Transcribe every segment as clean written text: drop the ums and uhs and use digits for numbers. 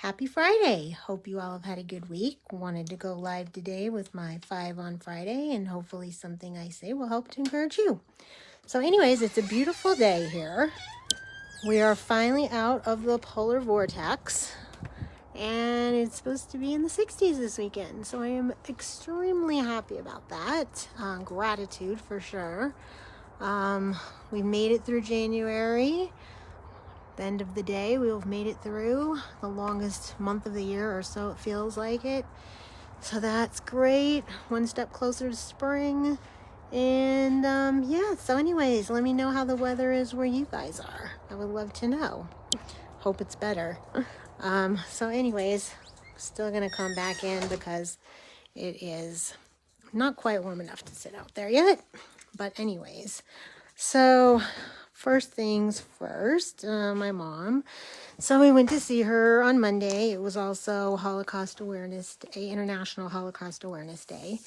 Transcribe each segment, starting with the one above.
Happy Friday. Hope you all have had a good week. Wanted to go live today with my 5 on Friday, and hopefully something I say will help to encourage you. So anyways, it's a beautiful day here. We are finally out of the polar vortex, and it's supposed to be in the 60s this weekend. So I am extremely happy about that. Gratitude for sure. We made it through January. The end of the day, we've made it through the longest month of the year, or so it feels like it. So that's great. One step closer to spring. And so anyways, let me know how the weather is where you guys are. I would love to know. Hope it's better. So anyways, still gonna come back in because it is not quite warm enough to sit out there yet. But anyways, so first things first, my mom. So we went to see her on Monday. It was also Holocaust Awareness Day, International Holocaust Awareness Day.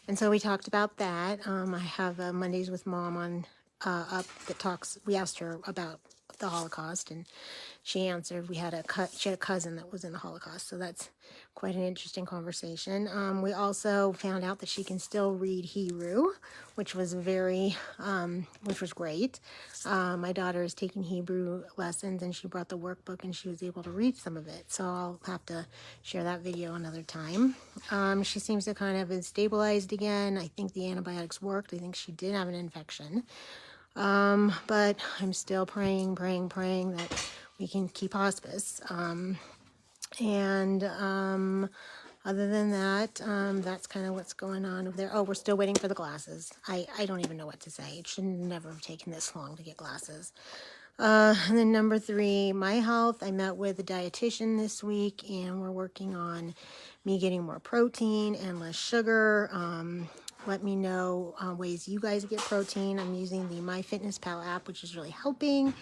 And so we talked about that. I have Mondays with Mom on up that talks. We asked her about the Holocaust, and she answered. She had a cousin that was in the Holocaust, so that's quite an interesting conversation. We also found out that she can still read Hebrew, which was which was great. My daughter is taking Hebrew lessons, and she brought the workbook, and she was able to read some of it. So I'll have to share that video another time. She seems to kind of have stabilized again. I think the antibiotics worked. I think she did have an infection. But I'm still praying that we can keep hospice. Other than that, that's kind of what's going on over there. Oh, we're still waiting for the glasses. I don't even know what to say. It should never have taken this long to get glasses. And then number 3, my health. I met with a dietitian this week, and we're working on me getting more protein and less sugar. Let me know ways you guys get protein. I'm using the MyFitnessPal app, which is really helping.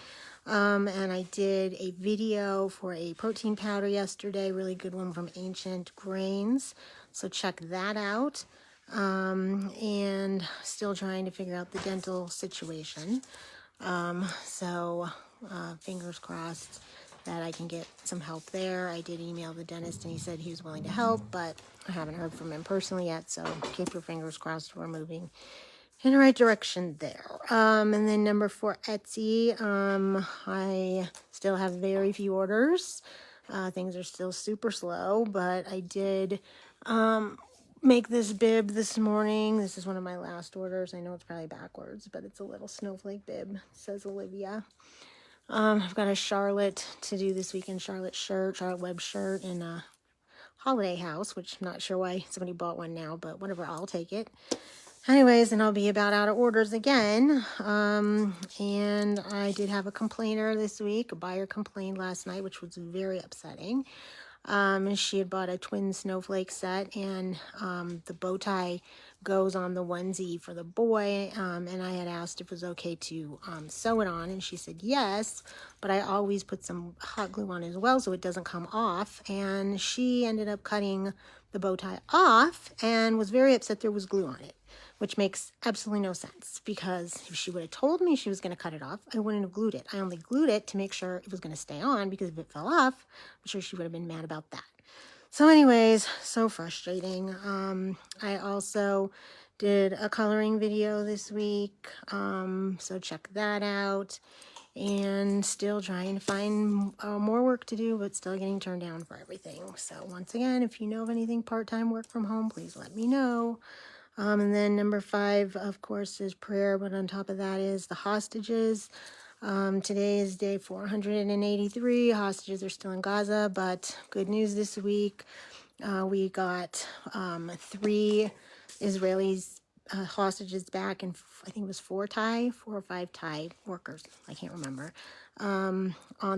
And I did a video for a protein powder yesterday, really good one from Ancient Grains. So check that out. And still trying to figure out the dental situation. Fingers crossed that I can get some help there. I did email the dentist and he said he was willing to help, but I haven't heard from him personally yet, so keep your fingers crossed we're moving in the right direction there. And then number 4, Etsy. I still have very few orders. Things are still super slow, but I did make this bib this morning. This is one of my last orders. I know it's probably backwards, but it's a little snowflake bib. It says Olivia. I've got a Charlotte to do this weekend. Charlotte web shirt, and a holiday house, which I'm not sure why somebody bought one now, but whatever, I'll take it. Anyways, and I'll be about out of orders again. And I did have a complainer this week. A buyer complained last night, which was very upsetting. She had bought a twin snowflake set, and the bow tie goes on the onesie for the boy, and I had asked if it was okay to sew it on, and she said yes, but I always put some hot glue on as well so it doesn't come off, and she ended up cutting the bow tie off and was very upset there was glue on it, which makes absolutely no sense, because if she would have told me she was going to cut it off, I wouldn't have glued it. I only glued it to make sure it was going to stay on, because if it fell off, I'm sure she would have been mad about that. So anyways, so frustrating. I also did a coloring video this week, so check that out. And still trying to find more work to do, but still getting turned down for everything. So once again, if you know of anything part-time work from home, please let me know. And then number 5, of course, is prayer, but on top of that is the hostages. Today is day 483. Hostages are still in Gaza, but good news this week. We got 3 Israelis hostages back, and I think it was 4 or 5 Thai workers. I can't remember. On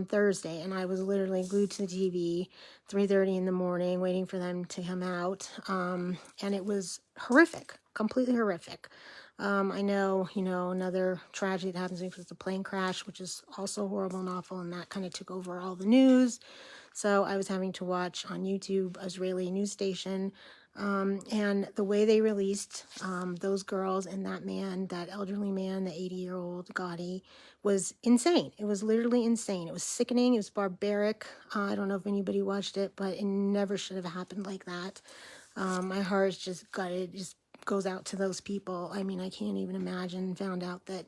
Thursday, and I was literally glued to the TV 3:30 in the morning waiting for them to come out, and it was horrific, completely horrific. I know, another tragedy that happens was the plane crash, which is also horrible and awful, and that kind of took over all the news. So I was having to watch on YouTube, Israeli news station, And the way they released those girls and that man, that elderly man, the 80-year-old Gotti, was insane. It was literally insane. It was sickening. It was barbaric. I don't know if anybody watched it, but it never should have happened like that. My heart is just gutted. It just goes out to those people. I mean, I can't even imagine. Found out that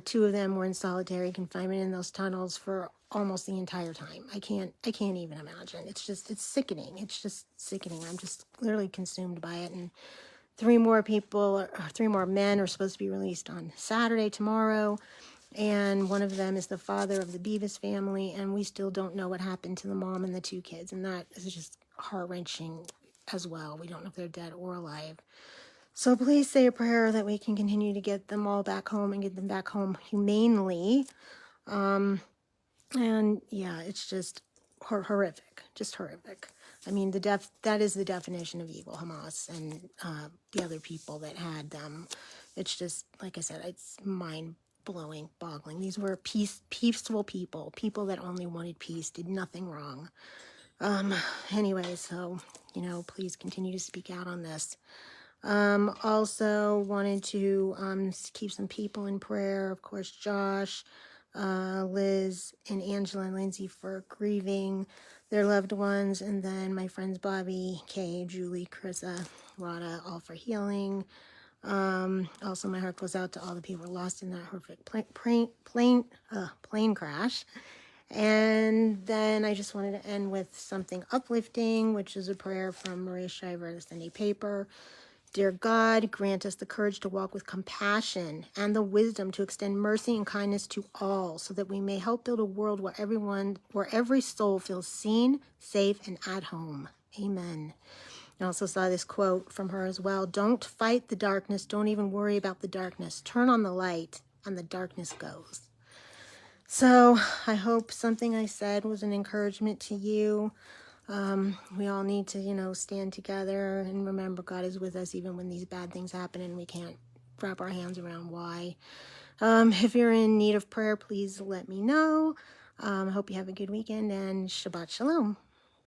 two of them were in solitary confinement in those tunnels for almost the entire time. I can't even imagine. It's sickening. It's just sickening. I'm just literally consumed by it. And three more people, or three more men are supposed to be released on Saturday, tomorrow. And one of them is the father of the Beavis family. And we still don't know what happened to the mom and the two kids. And that is just heart-wrenching as well. We don't know if they're dead or alive. So please say a prayer that we can continue to get them all back home and get them back home humanely. And yeah, it's just horrific, just horrific. I mean, that is the definition of evil, Hamas and the other people that had them. It's just, like I said, it's mind-blowing, boggling. These were peaceful people that only wanted peace, did nothing wrong. Anyway, so, please continue to speak out on this. Also wanted to keep some people in prayer. Of course, Josh, Liz, and Angela and Lindsay for grieving their loved ones. And then my friends Bobby, Kay, Julie, Carissa, Rada, all for healing. Also, my heart goes out to all the people lost in that horrific plane crash. And then I just wanted to end with something uplifting, which is a prayer from Maria Shriver of the Sunday paper. Dear God, grant us the courage to walk with compassion and the wisdom to extend mercy and kindness to all, so that we may help build a world where every soul feels seen, safe, and at home. Amen. I also saw this quote from her as well. Don't fight the darkness. Don't even worry about the darkness. Turn on the light and the darkness goes. So I hope something I said was an encouragement to you. We all need to, stand together and remember God is with us even when these bad things happen and we can't wrap our hands around why. If you're in need of prayer, please let me know. I hope you have a good weekend and Shabbat Shalom.